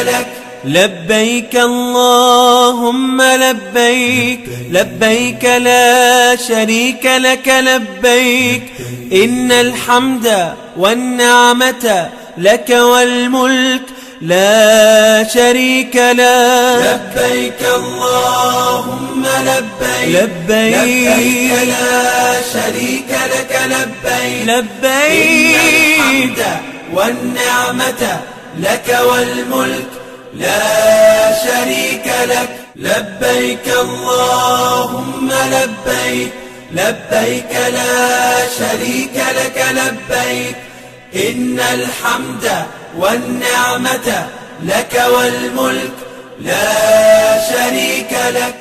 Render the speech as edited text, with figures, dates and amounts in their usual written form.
لك. لبيك اللهم لبيك، لبيك لا شريك لك لبيك، إن الحمد والنعمة لك والملك لا شريك لك. لبيك اللهم لبيك، لبيك لا شريك لك لبيك، لبيك إن الحمد والنعمة لك والملك لا شريك لك. لبيك اللهم لبيك، لبيك لا شريك لك لبيك، إن الحمد والنعمة لك والملك لا شريك لك.